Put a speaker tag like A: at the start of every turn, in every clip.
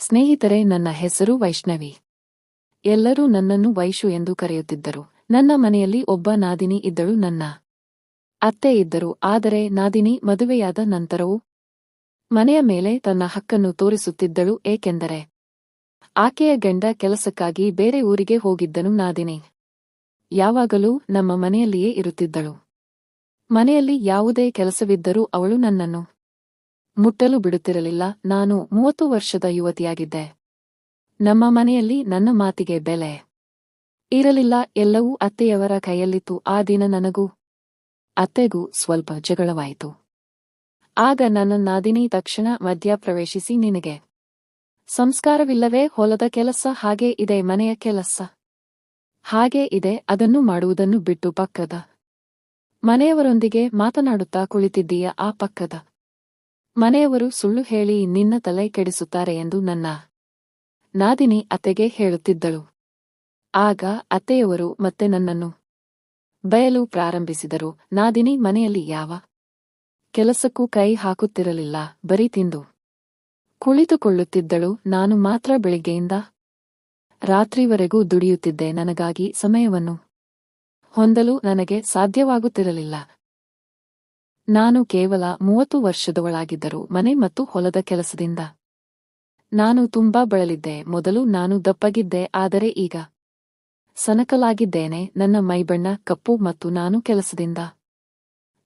A: ಸ್ನೇಹಿತರೆ, ನನ್ನ ಹೆಸರು ವೈಷ್ಣವಿ. ಎಲ್ಲರೂ ನನ್ನನ್ನು ವೈಶು ಎಂದು ಕರೆಯುತ್ತಿದ್ದರು. ನನ್ನ ಮನೆಯಲ್ಲಿ ಒಬ್ಬ ನಾದಿನಿ ಇದ್ದಳು. ನನ್ನ ಅತ್ತೆ ಇದ್ದರು. ಆದರೆ ನಾದಿನಿ ಮದುವೆಯಾದ ನಂತರವೂ ಮನೆಯ ಮೇಲೆ ತನ್ನ ಹಕ್ಕನ್ನು ತೋರಿಸುತ್ತಿದ್ದಳು. ಏಕೆಂದರೆ ಆಕೆಯ ಗಂಡ ಕೆಲಸಕ್ಕಾಗಿ ಬೇರೆ ಊರಿಗೆ ಹೋಗಿದ್ದನು. ನಾದಿನಿ ಯಾವಾಗಲೂ ನಮ್ಮ ಮನೆಯಲ್ಲಿಯೇ ಇರುತ್ತಿದ್ದಳು. ಮನೆಯಲ್ಲಿ ಯಾವುದೇ ಕೆಲಸವಿದ್ದರೂ ಅವಳು ನನ್ನನ್ನು ಮುಟ್ಟಲು ಬಿಡುತ್ತಿರಲಿಲ್ಲ. ನಾನು 30 ವರ್ಷದ ಯುವತಿಯಾಗಿದ್ದೆ. ನಮ್ಮ ಮನೆಯಲ್ಲಿ ನನ್ನ ಮಾತಿಗೆ ಬೆಲೆ ಇರಲಿಲ್ಲ. ಎಲ್ಲವೂ ಅತ್ತೆಯವರ ಕೈಯಲ್ಲಿತ್ತು. ಆ ದಿನ ನನಗೂ ಅತ್ತೆಗೂ ಸ್ವಲ್ಪ ಜಗಳವಾಯಿತು. ಆಗ ನನ್ನ ನಾದಿನಿ ತಕ್ಷಣ ಮಧ್ಯ ಪ್ರವೇಶಿಸಿ, ನಿನಗೆ ಸಂಸ್ಕಾರವಿಲ್ಲವೇ? ಹೊಲದ ಕೆಲಸ ಹಾಗೇ ಇದೆ, ಮನೆಯ ಕೆಲಸ ಹಾಗೇ ಇದೆ, ಅದನ್ನು ಮಾಡುವುದನ್ನು ಬಿಟ್ಟು ಪಕ್ಕದ ಮನೆಯವರೊಂದಿಗೆ ಮಾತನಾಡುತ್ತಾ ಕುಳಿತಿದ್ದೀಯ. ಆ ಪಕ್ಕದ ಮನೆಯವರು ಸುಳ್ಳು ಹೇಳಿ ನಿನ್ನ ತಲೆ ಕೆಡಿಸುತ್ತಾರೆ ಎಂದು ನನ್ನ ನಾದಿನಿ ಅತ್ತೆಗೆ ಹೇಳುತ್ತಿದ್ದಳು. ಆಗ ಅತ್ತೆಯವರು ಮತ್ತೆ ನನ್ನನ್ನು ಬಯಲು ಪ್ರಾರಂಭಿಸಿದರು. ನಾದಿನಿ ಮನೆಯಲ್ಲಿ ಯಾವ ಕೆಲಸಕ್ಕೂ ಕೈ ಹಾಕುತ್ತಿರಲಿಲ್ಲ. ಬರೀ ತಿಂದು ಕುಳಿತುಕೊಳ್ಳುತ್ತಿದ್ದಳು. ನಾನು ಮಾತ್ರ ಬೆಳಿಗ್ಗೆಯಿಂದ ರಾತ್ರಿವರೆಗೂ ದುಡಿಯುತ್ತಿದ್ದೆ. ನನಗಾಗಿ ಸಮಯವನ್ನು ಹೊಂದಲು ನನಗೆ ಸಾಧ್ಯವಾಗುತ್ತಿರಲಿಲ್ಲ. ನಾನು ಕೇವಲ 30 ವರ್ಷದವಳಾಗಿದ್ದರೂ ಮನೆ ಮತ್ತು ಹೊಲದ ಕೆಲಸದಿಂದ ನಾನು ತುಂಬಾ ಬಳಲಿದ್ದೆ. ಮೊದಲು ನಾನು ದಪ್ಪಗಿದ್ದೆ, ಆದರೆ ಈಗ ಸನಕಲಾಗಿದ್ದೇನೆ. ನನ್ನ ಮೈಬಣ್ಣ ಕಪ್ಪು ಮತ್ತು ನಾನು ಕೆಲಸದಿಂದ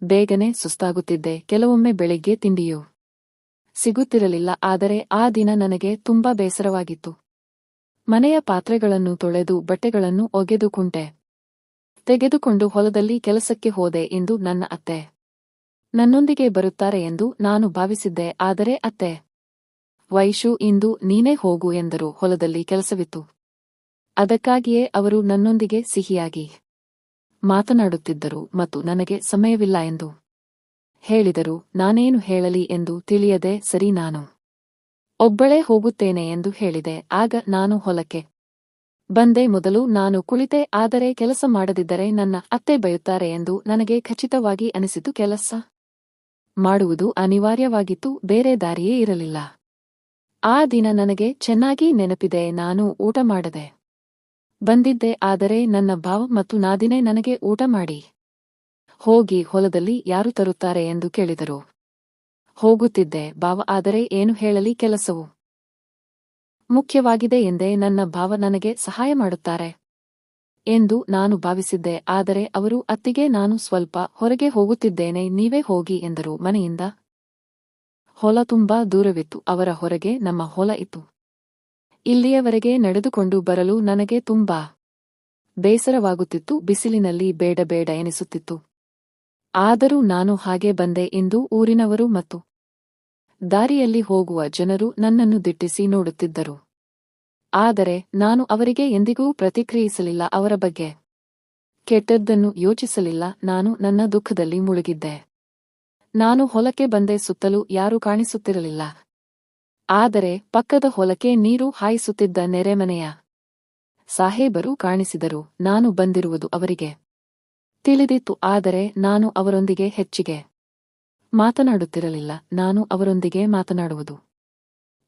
A: ಬೇಗನೆ ಸುಸ್ತಾಗುತ್ತಿದ್ದೆ. ಕೆಲವೊಮ್ಮೆ ಬೆಳಿಗ್ಗೆ ತಿಂಡಿಯೂ ಸಿಗುತ್ತಿರಲಿಲ್ಲ. ಆದರೆ ಆ ದಿನ ನನಗೆ ತುಂಬಾ ಬೇಸರವಾಗಿತ್ತು. ಮನೆಯ ಪಾತ್ರೆಗಳನ್ನು ತೊಳೆದು ಬಟ್ಟೆಗಳನ್ನು ಒಗೆದು ಕುಂಟೆ ತೆಗೆದುಕೊಂಡು ಹೊಲದಲ್ಲಿ ಕೆಲಸಕ್ಕೆ ಹೋದೆ. ಎಂದು ನನ್ನ ಅತ್ತೆ ನನ್ನೊಂದಿಗೆ ಬರುತ್ತಾರೆ ಎಂದು ನಾನು ಭಾವಿಸಿದ್ದೆ. ಆದರೆ ಅತ್ತೆ, ವೈಶು, ಇಂದು ನೀನೇ ಹೋಗು ಎಂದರು. ಹೊಲದಲ್ಲಿ ಕೆಲಸವಿತ್ತು, ಅದಕ್ಕಾಗಿಯೇ ಅವರು ನನ್ನೊಂದಿಗೆ ಸಿಹಿಯಾಗಿ ಮಾತನಾಡುತ್ತಿದ್ದರು ಮತ್ತು ನನಗೆ ಸಮಯವಿಲ್ಲ ಎಂದು ಹೇಳಿದರು. ನಾನೇನು ಹೇಳಲಿ ಎಂದು ತಿಳಿಯದೆ, ಸರಿ, ನಾನು ಒಬ್ಬಳೇ ಹೋಗುತ್ತೇನೆ ಎಂದು ಹೇಳಿದೆ. ಆಗ ನಾನು ಹೊಲಕ್ಕೆ ಬಂದೆ. ಮೊದಲು ನಾನು ಕುಳಿತೆ, ಆದರೆ ಕೆಲಸ ಮಾಡದಿದ್ದರೆ ನನ್ನ ಅತ್ತೆ ಬೈಯುತ್ತಾರೆ ಎಂದು ನನಗೆ ಖಚಿತವಾಗಿ ಅನಿಸಿತು. ಕೆಲಸ ಮಾಡುವುದು ಅನಿವಾರ್ಯವಾಗಿತ್ತು, ಬೇರೆ ದಾರಿಯೇ ಇರಲಿಲ್ಲ. ಆ ದಿನ ನನಗೆ ಚೆನ್ನಾಗಿ ನೆನಪಿದೆ. ನಾನು ಊಟ ಮಾಡದೆ ಬಂದಿದ್ದೆ, ಆದರೆ ನನ್ನ ಭಾವ ಮತ್ತು ನಾದಿನೆ ನನಗೆ ಊಟ ಮಾಡಿ ಹೋಗಿ ಹೊಲದಲ್ಲಿ ಯಾರು ತರುತ್ತಾರೆ ಎಂದು ಕೇಳಿದರು. ಹೋಗುತ್ತಿದ್ದೆ ಭಾವ, ಆದರೆ ಏನು ಹೇಳಲಿ, ಕೆಲಸವು ಮುಖ್ಯವಾಗಿದೆ ಎಂದೇ ನನ್ನ ಭಾವ ನನಗೆ ಸಹಾಯ ಮಾಡುತ್ತಾರೆ ಎಂದು ನಾನು ಭಾವಿಸಿದ್ದೆ. ಆದರೆ ಅವರು ಅತ್ತಿಗೆ, ನಾನು ಸ್ವಲ್ಪ ಹೊರಗೆ ಹೋಗುತ್ತಿದ್ದೇನೆ, ನೀವೇ ಹೋಗಿ ಎಂದರು. ಮನೆಯಿಂದ ಹೊಲ ತುಂಬಾ ದೂರವಿತ್ತು. ಅವರ ಹೊರಗೆ ನಮ್ಮ ಹೊಲ ಇತ್ತು. ಇಲ್ಲಿಯವರೆಗೆ ನಡೆದುಕೊಂಡು ಬರಲು ನನಗೆ ತುಂಬಾ ಬೇಸರವಾಗುತ್ತಿತ್ತು. ಬಿಸಿಲಿನಲ್ಲಿ ಬೇಡ ಬೇಡ ಎನಿಸುತ್ತಿತ್ತು. ಆದರೂ ನಾನು ಹಾಗೆ ಬಂದೆ. ಇಂದು ಊರಿನವರು ಮತ್ತು ದಾರಿಯಲ್ಲಿ ಹೋಗುವ ಜನರು ನನ್ನನ್ನು ದಿಟ್ಟಿಸಿ ನೋಡುತ್ತಿದ್ದರು. ಆದರೆ ನಾನು ಅವರಿಗೆ ಎಂದಿಗೂ ಪ್ರತಿಕ್ರಿಯಿಸಲಿಲ್ಲ. ಅವರ ಬಗ್ಗೆ ಕೆಟ್ಟದ್ದನ್ನು ಯೋಚಿಸಲಿಲ್ಲ. ನಾನು ನನ್ನ ದುಃಖದಲ್ಲಿ ಮುಳುಗಿದ್ದೆ. ನಾನು ಹೊಲಕ್ಕೆ ಬಂದೆ. ಸುತ್ತಲೂ ಯಾರೂ ಕಾಣಿಸುತ್ತಿರಲಿಲ್ಲ. ಆದರೆ ಪಕ್ಕದ ಹೊಲಕ್ಕೆ ನೀರು ಹಾಯಿಸುತ್ತಿದ್ದ ನೆರೆಮನೆಯ ಸಾಹೇಬರು ಕಾಣಿಸಿದರು. ನಾನು ಬಂದಿರುವುದು ಅವರಿಗೆ ತಿಳಿದಿತ್ತು. ಆದರೆ ನಾನು ಅವರೊಂದಿಗೆ ಹೆಚ್ಚಿಗೆ ಮಾತನಾಡುತ್ತಿರಲಿಲ್ಲ. ನಾನು ಅವರೊಂದಿಗೆ ಮಾತನಾಡುವುದು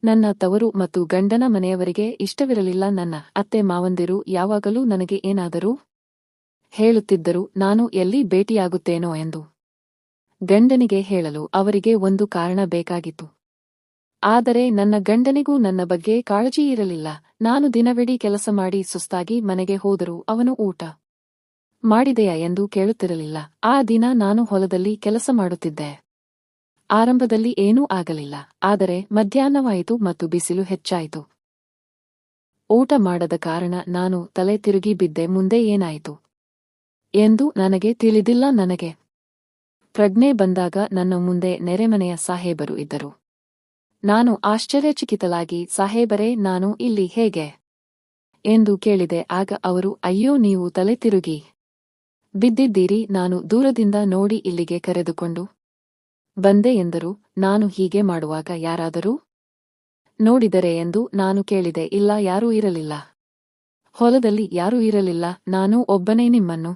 A: ನನ್ನ ತವರು ಮತ್ತು ಗಂಡನ ಮನೆಯವರಿಗೆ ಇಷ್ಟವಿರಲಿಲ್ಲ. ನನ್ನ ಅತ್ತೆ ಮಾವಂದಿರು ಯಾವಾಗಲೂ ನನಗೆ ಏನಾದರೂ ಹೇಳುತ್ತಿದ್ದರು. ನಾನು ಎಲ್ಲಿ ಭೇಟಿಯಾಗುತ್ತೇನೋ ಎಂದು ಗಂಡನಿಗೆ ಹೇಳಲು ಅವರಿಗೆ ಒಂದು ಕಾರಣ ಬೇಕಾಗಿತ್ತು. ಆದರೆ ನನ್ನ ಗಂಡನಿಗೂ ನನ್ನ ಬಗ್ಗೆ ಕಾಳಜಿ ಇರಲಿಲ್ಲ. ನಾನು ದಿನವಿಡೀ ಕೆಲಸ ಮಾಡಿ ಸುಸ್ತಾಗಿ ಮನೆಗೆ ಹೋದರೂ ಅವನು ಊಟ ಮಾಡಿದೆಯಾ ಎಂದು ಕೇಳುತ್ತಿರಲಿಲ್ಲ. ಆ ದಿನ ನಾನು ಹೊಲದಲ್ಲಿ ಕೆಲಸ ಮಾಡುತ್ತಿದ್ದೆ. ಆರಂಭದಲ್ಲಿ ಏನೂ ಆಗಲಿಲ್ಲ. ಆದರೆ ಮಧ್ಯಾಹ್ನವಾಯಿತು ಮತ್ತು ಬಿಸಿಲು ಹೆಚ್ಚಾಯಿತು. ಊಟ ಮಾಡದ ಕಾರಣ ನಾನು ತಲೆ ತಿರುಗಿ ಬಿದ್ದೆ. ಮುಂದೆ ಏನಾಯಿತು ಎಂದು ನನಗೆ ತಿಳಿದಿಲ್ಲ. ನನಗೆ ಪ್ರಜ್ಞೆ ಬಂದಾಗ ನನ್ನ ಮುಂದೆ ನೆರೆಮನೆಯ ಸಾಹೇಬರು ಇದ್ದರು. ನಾನು ಆಶ್ಚರ್ಯಚಕಿತಳಾಗಿ, ಸಾಹೇಬರೇ, ನಾನು ಇಲ್ಲಿ ಹೇಗೆ ಎಂದು ಕೇಳಿದೆ. ಆಗ ಅವರು, ಅಯ್ಯೋ, ನೀವು ತಲೆ ತಿರುಗಿ ಬಿದ್ದಿದ್ದೀರಿ, ನಾನು ದೂರದಿಂದ ನೋಡಿ ಇಲ್ಲಿಗೆ ಕರೆದುಕೊಂಡು ಬಂದೆ ಎಂದರು. ನಾನು ಹೀಗೆ ಮಾಡುವಾಗ ಯಾರಾದರೂ ನೋಡಿದರೆ ಎಂದು ನಾನು ಕೇಳಿದೆ. ಇಲ್ಲ, ಯಾರೂ ಇರಲಿಲ್ಲ. ಹೊಲದಲ್ಲಿ ಯಾರೂ ಇರಲಿಲ್ಲ. ನಾನು ಒಬ್ಬನೇ ನಿಮ್ಮನ್ನು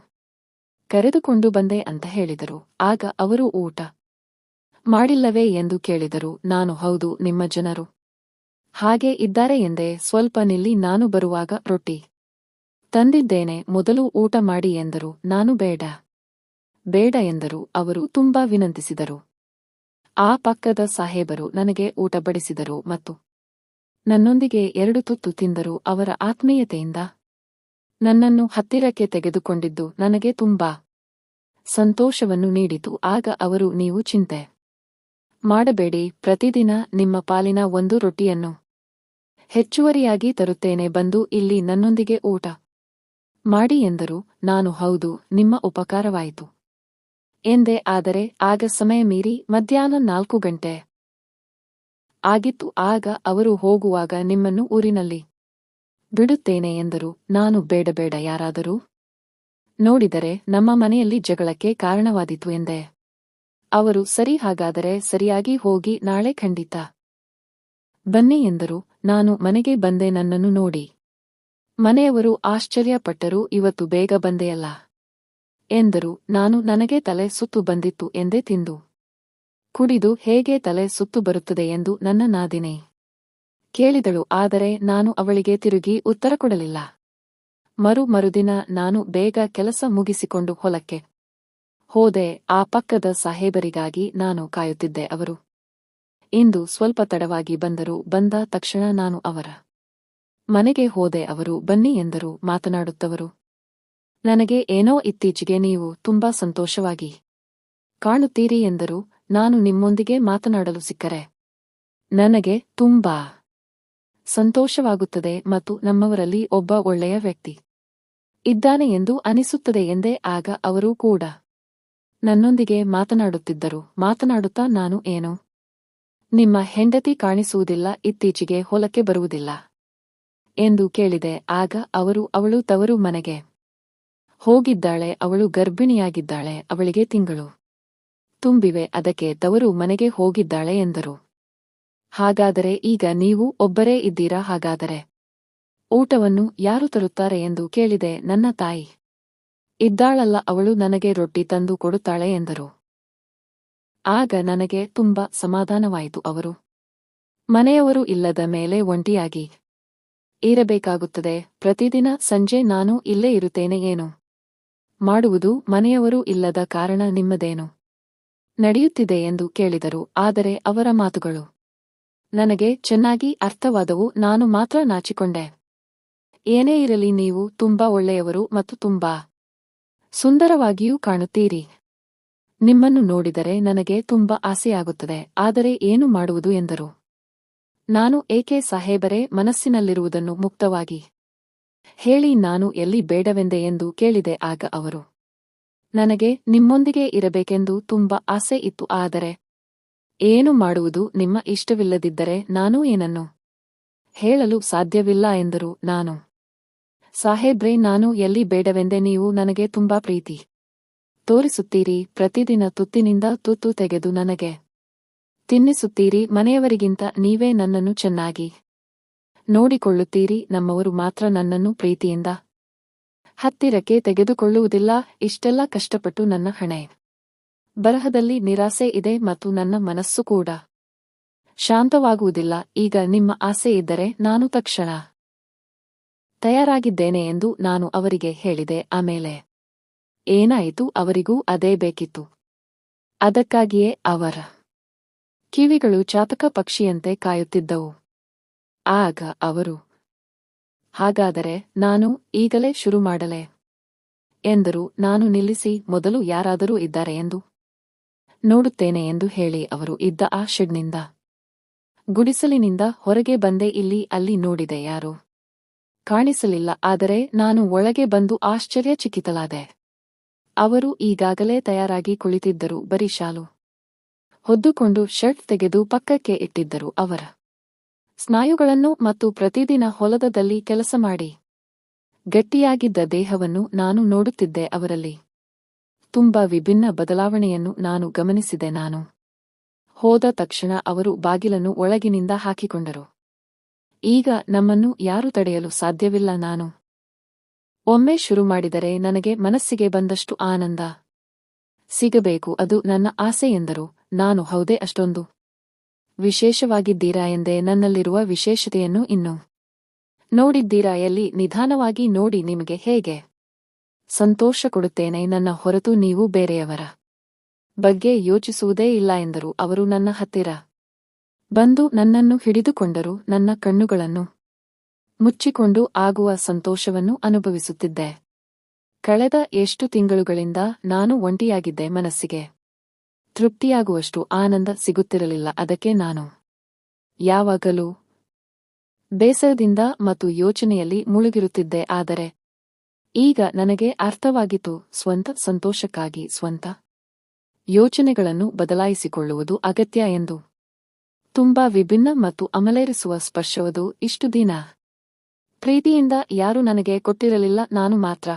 A: ಕರೆದುಕೊಂಡು ಬಂದೆ ಅಂತ ಹೇಳಿದರು. ಆಗ ಅವರು, ಊಟ ಮಾಡಿಲ್ಲವೇ ಎಂದು ಕೇಳಿದರು. ನಾನು, ಹೌದು, ನಿಮ್ಮ ಜನರು ಹಾಗೆ ಇದ್ದಾರೆ ಎಂದೆ. ಸ್ವಲ್ಪ ನಿಲ್ಲಿ, ನಾನು ಬರುವಾಗ ರೊಟ್ಟಿ ತಂದಿದ್ದೇನೆ, ಮೊದಲು ಊಟ ಮಾಡಿ ಎಂದರು. ನಾನು ಬೇಡ ಬೇಡ ಎಂದರು. ಅವರು ತುಂಬಾ ವಿನಂತಿಸಿದರು. ಆ ಪಕ್ಕದ ಸಾಹೇಬರು ನನಗೆ ಊಟ ಬಡಿಸಿದರು ಮತ್ತು ನನ್ನೊಂದಿಗೆ 2 ತುತ್ತು ತಿಂದರು. ಅವರ ಆತ್ಮೀಯತೆಯಿಂದ ನನ್ನನ್ನು ಹತ್ತಿರಕ್ಕೆ ತೆಗೆದುಕೊಂಡಿದ್ದು ನನಗೆ ತುಂಬಾ ಸಂತೋಷವನ್ನು ನೀಡಿತು. ಆಗ ಅವರು, ನೀವು ಚಿಂತೆ ಮಾಡಬೇಡಿ, ಪ್ರತಿದಿನ ನಿಮ್ಮ ಪಾಲಿನ 1 ರೊಟ್ಟಿಯನ್ನು ಹೆಚ್ಚುವರಿಯಾಗಿ ತರುತ್ತೇನೆ, ಬಂದು ಇಲ್ಲಿ ನನ್ನೊಂದಿಗೆ ಊಟ ಮಾಡಿ ಎಂದರು. ನಾನು ಹೌದು, ನಿಮ್ಮ ಉಪಕಾರವಾಯಿತು ಎಂದೆ. ಆದರೆ ಆಗ ಸಮಯ ಮೀರಿ ಮಧ್ಯಾಹ್ನ 4 ಗಂಟೆ ಆಗಿತ್ತು. ಆಗ ಅವರು, ಹೋಗುವಾಗ ನಿಮ್ಮನ್ನು ಊರಿನಲ್ಲಿ ಬಿಡುತ್ತೇನೆ ಎಂದರು. ನಾನು ಬೇಡ ಬೇಡ, ಯಾರಾದರೂ ನೋಡಿದರೆ ನಮ್ಮ ಮನೆಯಲ್ಲಿ ಜಗಳಕ್ಕೆ ಕಾರಣವಾದೀತು ಎಂದೆ. ಅವರು, ಸರಿ, ಹಾಗಾದರೆ ಸರಿಯಾಗಿ ಹೋಗಿ, ನಾಳೆ ಖಂಡಿತ ಬನ್ನಿ ಎಂದರು. ನಾನು ಮನೆಗೆ ಬಂದೆ. ನನ್ನನ್ನು ನೋಡಿ ಮನೆಯವರು ಆಶ್ಚರ್ಯಪಟ್ಟರು. ಇವತ್ತು ಬೇಗ ಬಂದೆಯಲ್ಲ ಎಂದರು. ನಾನು, ನನಗೆ ತಲೆ ಸುತ್ತು ಬಂದಿತ್ತು ಎಂದೇ. ತಿಂದು ಕುಡಿದು ಹೇಗೆ ತಲೆ ಸುತ್ತು ಬರುತ್ತದೆ ಎಂದು ನನ್ನ ನಾದಿನಿ ಕೇಳಿದಳು. ಆದರೆ ನಾನು ಅವಳಿಗೆ ತಿರುಗಿ ಉತ್ತರ ಕೊಡಲಿಲ್ಲ. ಮರುದಿನ ನಾನು ಬೇಗ ಕೆಲಸ ಮುಗಿಸಿಕೊಂಡು ಹೊಲಕ್ಕೆ ಹೋದೆ. ಆ ಪಕ್ಕದ ಸಾಹೇಬರಿಗಾಗಿ ನಾನು ಕಾಯುತ್ತಿದ್ದೆ. ಅವರು ಇಂದು ಸ್ವಲ್ಪ ತಡವಾಗಿ ಬಂದರು. ಬಂದ ತಕ್ಷಣ ನಾನು ಅವರ ಮನೆಗೆ ಹೋದೆ. ಅವರು ಬನ್ನಿ ಎಂದರು, ಮಾತನಾಡುತ್ತವರು. ನನಗೆ ಏನೋ ಇತ್ತೀಚೆಗೆ ನೀವು ತುಂಬಾ ಸಂತೋಷವಾಗಿ ಕಾಣುತ್ತೀರಿ ಎಂದರು. ನಾನು ನಿಮ್ಮೊಂದಿಗೆ ಮಾತನಾಡಲು ಸಿಕ್ಕರೆ ನನಗೆ ತುಂಬಾ ಸಂತೋಷವಾಗುತ್ತದೆ ಮತ್ತು ನಮ್ಮವರಲ್ಲಿ ಒಬ್ಬ ಒಳ್ಳೆಯ ವ್ಯಕ್ತಿ ಇದ್ದಾನೆ ಎಂದು ಅನಿಸುತ್ತದೆ ಎಂದೆ. ಆಗ ಅವರು ಕೂಡ ನನ್ನೊಂದಿಗೆ ಮಾತನಾಡುತ್ತಿದ್ದರು. ಮಾತನಾಡುತ್ತಾ ನಾನು, ಏನು, ನಿಮ್ಮ ಹೆಂಡತಿ ಕಾಣಿಸುವುದಿಲ್ಲ, ಇತ್ತೀಚೆಗೆ ಹೊಲಕ್ಕೆ ಬರುವುದಿಲ್ಲ ಎಂದು ಕೇಳಿದೆ. ಆಗ ಅವರು, ಅವಳು ತವರು ಮನೆಗೆ ಹೋಗಿದ್ದಾಳೆ, ಅವಳು ಗರ್ಭಿಣಿಯಾಗಿದ್ದಾಳೆ, ಅವಳಿಗೆ ತಿಂಗಳು ತುಂಬಿವೆ, ಅದಕ್ಕೆ ತವರು ಮನೆಗೆ ಹೋಗಿದ್ದಾಳೆ ಎಂದರು. ಹಾಗಾದರೆ ಈಗ ನೀವು ಒಬ್ಬರೇ ಇದ್ದೀರಾ? ಹಾಗಾದರೆ ಊಟವನ್ನು ಯಾರು ತರುತ್ತಾರೆ ಎಂದು ಕೇಳಿದೆ. ನನ್ನ ತಾಯಿ ಇದ್ದಾಳಲ್ಲ, ಅವಳು ನನಗೆ ರೊಟ್ಟಿ ತಂದು ಕೊಡುತ್ತಾಳೆ ಎಂದರು. ಆಗ ನನಗೆ ತುಂಬಾ ಸಮಾಧಾನವಾಯಿತು. ಅವರು ಮನೆಯವರು ಇಲ್ಲದ ಮೇಲೆ ಒಂಟಿಯಾಗಿ ಇರಬೇಕಾಗುತ್ತದೆ. ಪ್ರತಿದಿನ ಸಂಜೆ ನಾನು ಇಲ್ಲೇ ಇರುತ್ತೇನೆ. ಏನು ಮಾಡುವುದು? ಮನೆಯವರು ಇಲ್ಲದ ಕಾರಣ ನಿಮ್ಮದೇನು ನಡೆಯುತ್ತಿದೆ ಎಂದು ಕೇಳಿದರು. ಆದರೆ ಅವರ ಮಾತುಗಳು ನನಗೆ ಚೆನ್ನಾಗಿ ಅರ್ಥವಾದವು. ನಾನು ಮಾತ್ರ ನಾಚಿಕೊಂಡೆ. ಏನೇ ಇರಲಿ, ನೀವು ತುಂಬಾ ಒಳ್ಳೆಯವರು ಮತ್ತು ತುಂಬಾ ಸುಂದರವಾಗಿಯೂ ಕಾಣುತ್ತೀರಿ. ನಿಮ್ಮನ್ನು ನೋಡಿದರೆ ನನಗೆ ತುಂಬಾ ಆಸೆಯಾಗುತ್ತದೆ. ಆದರೆ ಏನು ಮಾಡುವುದು ಎಂದರು. ನಾನು, ಏಕೆ ಸಾಹೇಬರೇ, ಮನಸ್ಸಿನಲ್ಲಿರುವುದನ್ನು ಮುಕ್ತವಾಗಿ ಹೇಳಿ, ನಾನು ಎಲ್ಲಿ ಬೇಡವೆಂದೆ ಎಂದು ಕೇಳಿದೆ. ಆಗ ಅವರು, ನನಗೆ ನಿಮ್ಮೊಂದಿಗೆ ಇರಬೇಕೆಂದು ತುಂಬಾ ಆಸೆ ಇತ್ತು, ಆದರೆ ಏನು ಮಾಡುವುದು? ನಿಮ್ಮ ಇಷ್ಟವಿಲ್ಲದಿದ್ದರೆ ನಾನು ಏನನ್ನು ಹೇಳಲು ಸಾಧ್ಯವಿಲ್ಲ ಎಂದರು. ನಾನು, ಸಾಹೇಬ್ರೇ, ನಾನು ಎಲ್ಲಿ ಬೇಡವೆಂದೆ? ನೀವು ನನಗೆ ತುಂಬಾ ಪ್ರೀತಿ ತೋರಿಸುತ್ತೀರಿ. ಪ್ರತಿದಿನ ತುತ್ತಿನಿಂದ ತುತ್ತು ತೆಗೆದು ನನಗೆ ತಿನ್ನಿಸುತ್ತೀರಿ. ಮನೆಯವರಿಗಿಂತ ನೀವೇ ನನ್ನನ್ನು ಚೆನ್ನಾಗಿ ನೋಡಿಕೊಳ್ಳುತ್ತೀರಿ. ನಮ್ಮವರು ಮಾತ್ರ ನನ್ನನ್ನು ಪ್ರೀತಿಯಿಂದ ಹತ್ತಿರಕ್ಕೆ ತೆಗೆದುಕೊಳ್ಳುವುದಿಲ್ಲ. ಇಷ್ಟೆಲ್ಲ ಕಷ್ಟಪಟ್ಟು ನನ್ನ ಹಣೆ ಬರಹದಲ್ಲಿ ನಿರಾಸೆ ಇದೆ ಮತ್ತು ನನ್ನ ಮನಸ್ಸು ಕೂಡ ಶಾಂತವಾಗುವುದಿಲ್ಲ. ಈಗ ನಿಮ್ಮ ಆಸೆ ಇದ್ದರೆ ನಾನು ತಕ್ಷಣ ತಯಾರಾಗಿದ್ದೇನೆ ಎಂದು ನಾನು ಅವರಿಗೆ ಹೇಳಿದೆ. ಆಮೇಲೆ ಏನಾಯಿತು? ಅವರಿಗೂ ಅದೇ ಬೇಕಿತ್ತು. ಅದಕ್ಕಾಗಿಯೇ ಅವರ ಕಿವಿಗಳು ಚಾತಕ ಪಕ್ಷಿಯಂತೆ ಕಾಯುತ್ತಿದ್ದವು. ಆಗ ಅವರು, ಹಾಗಾದರೆ ನಾನು ಈಗಲೇ ಶುರು ಮಾಡಲೇ ಎಂದರು. ನಾನು ನಿಲ್ಲಿಸಿ, ಮೊದಲು ಯಾರಾದರೂ ಇದ್ದಾರೆ ಎಂದು ನೋಡುತ್ತೇನೆ ಎಂದು ಹೇಳಿ ಅವರು ಇದ್ದ ಆ ಶೆಡ್ನಿಂದ, ಗುಡಿಸಲಿನಿಂದ ಹೊರಗೆ ಬಂದೆ. ಇಲ್ಲಿ ಅಲ್ಲಿ ನೋಡಿದೆ, ಯಾರೂ ಕಾಣಿಸಲಿಲ್ಲ. ಆದರೆ ನಾನು ಒಳಗೆ ಬಂದು ಆಶ್ಚರ್ಯಚಕಿತಳಾದೆ. ಅವರು ಈಗಾಗಲೇ ತಯಾರಾಗಿ ಕುಳಿತಿದ್ದರು. ಬರೀ ಶಾಲು ಹೊದ್ದುಕೊಂಡು ಶರ್ಟ್ ತೆಗೆದು ಪಕ್ಕಕ್ಕೆ ಇಟ್ಟಿದ್ದರು. ಅವರ ಸ್ನಾಯುಗಳನ್ನು ಮತ್ತು ಪ್ರತಿದಿನ ಹೊಲದಲ್ಲಿ ಕೆಲಸ ಮಾಡಿ ಗಟ್ಟಿಯಾಗಿದ್ದ ದೇಹವನ್ನು ನಾನು ನೋಡುತ್ತಿದ್ದೆ. ಅವರಲ್ಲಿ ತುಂಬಾ ವಿಭಿನ್ನ ಬದಲಾವಣೆಯನ್ನು ನಾನು ಗಮನಿಸಿದೆ. ನಾನು ಹೋದ ತಕ್ಷಣ ಅವರು ಬಾಗಿಲನ್ನು ಒಳಗಿನಿಂದ ಹಾಕಿಕೊಂಡರು. ಈಗ ನಮ್ಮನ್ನು ಯಾರೂ ತಡೆಯಲು ಸಾಧ್ಯವಿಲ್ಲ. ನಾನು ಒಮ್ಮೆ ಶುರು ಮಾಡಿದರೆ ನನಗೆ ಮನಸ್ಸಿಗೆ ಬಂದಷ್ಟು ಆನಂದ ಸಿಗಬೇಕು, ಅದು ನನ್ನ ಆಸೆ ಎಂದರು. ನಾನು, ಹೌದೇ, ಅಷ್ಟೊಂದು ವಿಶೇಷವಾಗಿದ್ದೀರಾ ಎಂದೇ ನನ್ನಲ್ಲಿರುವ ವಿಶೇಷತೆಯನ್ನು ಇನ್ನು ನೋಡಿದ್ದೀರಾ ಎಲ್ಲಿ ನಿಧಾನವಾಗಿ ನೋಡಿ ನಿಮಗೆ ಹೇಗೆ ಸಂತೋಷ ಕೊಡುತ್ತೇನೆ ನನ್ನ ಹೊರತು ನೀವು ಬೇರೆಯವರ ಬಗ್ಗೆ ಯೋಚಿಸುವುದೇ ಇಲ್ಲ ಎಂದರು ಅವರು ನನ್ನ ಹತ್ತಿರ ಬಂದು ನನ್ನನ್ನು ಹಿಡಿದುಕೊಂಡರು ನನ್ನ ಕಣ್ಣುಗಳನ್ನು ಮುಚ್ಚಿಕೊಂಡು ಆಗುವ ಸಂತೋಷವನ್ನು ಅನುಭವಿಸುತ್ತಿದ್ದೆ ಕಳೆದ ಎಷ್ಟು ತಿಂಗಳುಗಳಿಂದ ನಾನು ಒಂಟಿಯಾಗಿದ್ದೆ ಮನಸ್ಸಿಗೆ ತೃಪ್ತಿಯಾಗುವಷ್ಟು ಆನಂದ ಸಿಗುತ್ತಿರಲಿಲ್ಲ ಅದಕ್ಕೆ ನಾನು ಯಾವಾಗಲೂ ಬೇಸರದಿಂದ ಮತ್ತು ಯೋಚನೆಯಲ್ಲಿ ಮುಳುಗಿರುತ್ತಿದ್ದೆ ಆದರೆ ಈಗ ನನಗೆ ಅರ್ಥವಾಗಿತ್ತು ಸ್ವಂತ ಸಂತೋಷಕ್ಕಾಗಿ ಸ್ವಂತ ಯೋಚನೆಗಳನ್ನು ಬದಲಾಯಿಸಿಕೊಳ್ಳುವುದು ಅಗತ್ಯ ಎಂದು ತುಂಬಾ ವಿಭಿನ್ನ ಮತ್ತು ಅಮಲೇರಿಸುವ ಸ್ಪರ್ಶವದು ಇಷ್ಟು ದಿನ ಪ್ರೀತಿಯಿಂದ ಯಾರೂ ನನಗೆ ಕೊಟ್ಟಿರಲಿಲ್ಲ ನಾನು ಮಾತ್ರ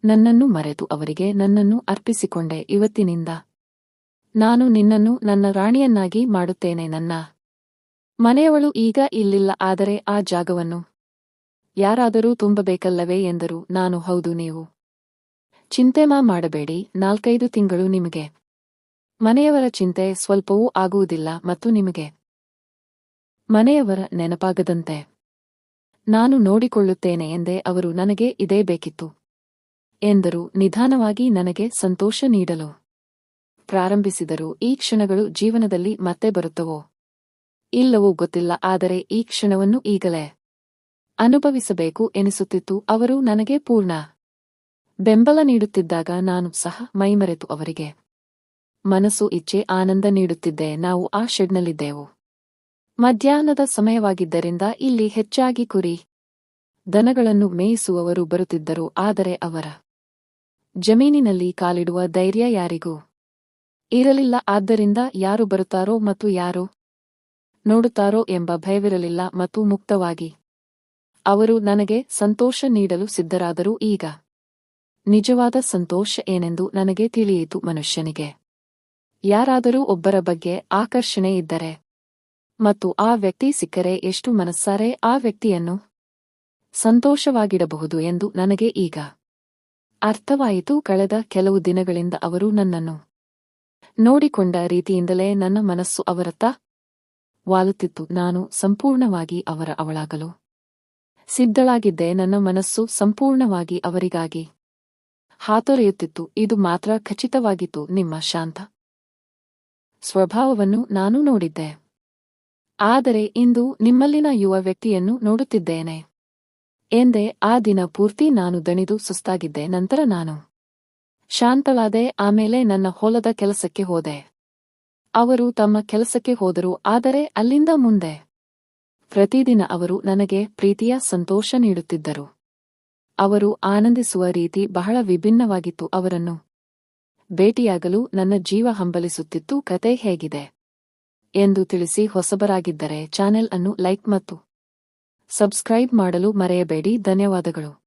A: ನನ್ನನ್ನು ಮರೆತು ಅವರಿಗೆ ನನ್ನನ್ನು ಅರ್ಪಿಸಿಕೊಂಡೆ ಇವತ್ತಿನಿಂದ ನಾನು ನಿನ್ನನ್ನು ನನ್ನ ರಾಣಿಯನ್ನಾಗಿ ಮಾಡುತ್ತೇನೆ ನನ್ನ ಮನೆಯವಳು ಈಗ ಇಲ್ಲಿಲ್ಲ ಆದರೆ ಆ ಜಾಗವನ್ನು ಯಾರಾದರೂ ತುಂಬಬೇಕಲ್ಲವೇ ಎಂದರು ನಾನು ಹೌದು ನೀವು ಚಿಂತೆ ಮಾಡಬೇಡಿ 4-5 ತಿಂಗಳು ನಿಮಗೆ ಮನೆಯವರ ಚಿಂತೆ ಸ್ವಲ್ಪವೂ ಆಗುವುದಿಲ್ಲ ಮತ್ತು ನಿಮಗೆ ಮನೆಯವರ ನೆನಪಾಗದಂತೆ ನಾನು ನೋಡಿಕೊಳ್ಳುತ್ತೇನೆ ಎಂದೇ ಅವರು ನನಗೆ ಇದೇ ಬೇಕಿತ್ತು ಎಂದರು ನಿಧಾನವಾಗಿ ನನಗೆ ಸಂತೋಷ ನೀಡಲು ಪ್ರಾರಂಭಿಸಿದರು ಈ ಕ್ಷಣಗಳು ಜೀವನದಲ್ಲಿ ಮತ್ತೆ ಬರುತ್ತವೋ ಇಲ್ಲವೋ ಗೊತ್ತಿಲ್ಲ ಆದರೆ ಈ ಕ್ಷಣವನ್ನು ಈಗಲೇ ಅನುಭವಿಸಬೇಕು ಎನಿಸುತ್ತಿತ್ತು ಅವರು ನನಗೆ ಪೂರ್ಣ ಬೆಂಬಲ ನೀಡುತ್ತಿದ್ದಾಗ ನಾನು ಸಹ ಮೈಮರೆತು ಅವರಿಗೆ ಮನಸ್ಸು ಇಚ್ಛೆ ಆನಂದ ನೀಡುತ್ತಿದ್ದೆ ನಾವು ಆ ಶೆಡ್ನಲ್ಲಿದ್ದೆವು ಮಧ್ಯಾಹ್ನದ ಸಮಯವಾಗಿದ್ದರಿಂದ ಇಲ್ಲಿ ಹೆಚ್ಚಾಗಿ ಕುರಿ ದನಗಳನ್ನು ಮೇಯಿಸುವವರು ಬರುತ್ತಿದ್ದರು ಆದರೆ ಅವರ ಜಮೀನಿನಲ್ಲಿ ಕಾಲಿಡುವ ಧೈರ್ಯ ಯಾರಿಗೂ ಇರಲಿಲ್ಲ ಆದ್ದರಿಂದ ಯಾರು ಬರುತ್ತಾರೋ ಮತ್ತು ಯಾರು ನೋಡುತ್ತಾರೋ ಎಂಬ ಭಯವಿರಲಿಲ್ಲ ಮತ್ತು ಮುಕ್ತವಾಗಿ ಅವರು ನನಗೆ ಸಂತೋಷ ನೀಡಲು ಸಿದ್ಧರಾದರೂ ಈಗ ನಿಜವಾದ ಸಂತೋಷ ಏನೆಂದು ನನಗೆ ತಿಳಿಯಿತು ಮನುಷ್ಯನಿಗೆ ಯಾರಾದರೂ ಒಬ್ಬರ ಬಗ್ಗೆ ಆಕರ್ಷಣೆ ಇದ್ದರೆ ಮತ್ತು ಆ ವ್ಯಕ್ತಿ ಸಿಕ್ಕರೆ ಎಷ್ಟು ಮನಸ್ಸಾರೆ ಆ ವ್ಯಕ್ತಿಯನ್ನು ಸಂತೋಷವಾಗಿಡಬಹುದು ಎಂದು ನನಗೆ ಈಗ ಅರ್ಥವಾಯಿತು ಕಳೆದ ಕೆಲವು ದಿನಗಳಿಂದ ಅವರು ನನ್ನನ್ನು ನೋಡಿಕೊಂಡ ರೀತಿಯಿಂದಲೇ ನನ್ನ ಮನಸ್ಸು ಅವರತ್ತ ವಾಲುತ್ತಿತ್ತು ನಾನು ಸಂಪೂರ್ಣವಾಗಿ ಅವಳಾಗಲು ಸಿದ್ಧಳಾಗಿದ್ದೆ ನನ್ನ ಮನಸ್ಸು ಸಂಪೂರ್ಣವಾಗಿ ಅವರಿಗಾಗಿ ಹಾತೊರೆಯುತ್ತಿತ್ತು ಇದು ಮಾತ್ರ ಖಚಿತವಾಗಿತ್ತು ನಿಮ್ಮ ಶಾಂತ ಸ್ವಭಾವವನ್ನು ನಾನು ನೋಡಿದ್ದೆ ಆದರೆ ಇಂದು ನಿಮ್ಮಲ್ಲಿನ ಯುವ ವ್ಯಕ್ತಿಯನ್ನು ನೋಡುತ್ತಿದ್ದೇನೆ ಎಂದೇ ಆ ದಿನ ಪೂರ್ತಿ ನಾನು ದಣಿದು ಸುಸ್ತಾಗಿದ್ದೆ ನಂತರ ನಾನು ಶಾಂತಳಾದೆ ಆಮೇಲೆ ನನ್ನ ಹೊಲದ ಕೆಲಸಕ್ಕೆ ಹೋದೆ ಅವರು ತಮ್ಮ ಕೆಲಸಕ್ಕೆ ಹೋದರು ಆದರೆ ಅಲ್ಲಿಂದ ಮುಂದೆ ಪ್ರತಿದಿನ ಅವರು ನನಗೆ ಪ್ರೀತಿಯ ಸಂತೋಷ ನೀಡುತ್ತಿದ್ದರು ಅವರು ಆನಂದಿಸುವ ರೀತಿ ಬಹಳ ವಿಭಿನ್ನವಾಗಿತ್ತು ಅವರನ್ನು ಭೇಟಿಯಾಗಲು ನನ್ನ ಜೀವ ಹಂಬಲಿಸುತ್ತಿತ್ತು ಕತೆ ಹೇಗಿದೆ ಎಂದು ತಿಳಿಸಿ ಹೊಸಬರಾಗಿದ್ದರೆ ಚಾನೆಲ್ ಅನ್ನು ಲೈಕ್ ಮತ್ತು ಸಬ್ಸ್ಕ್ರೈಬ್ ಮಾಡಲು ಮರೆಯಬೇಡಿ ಧನ್ಯವಾದಗಳು.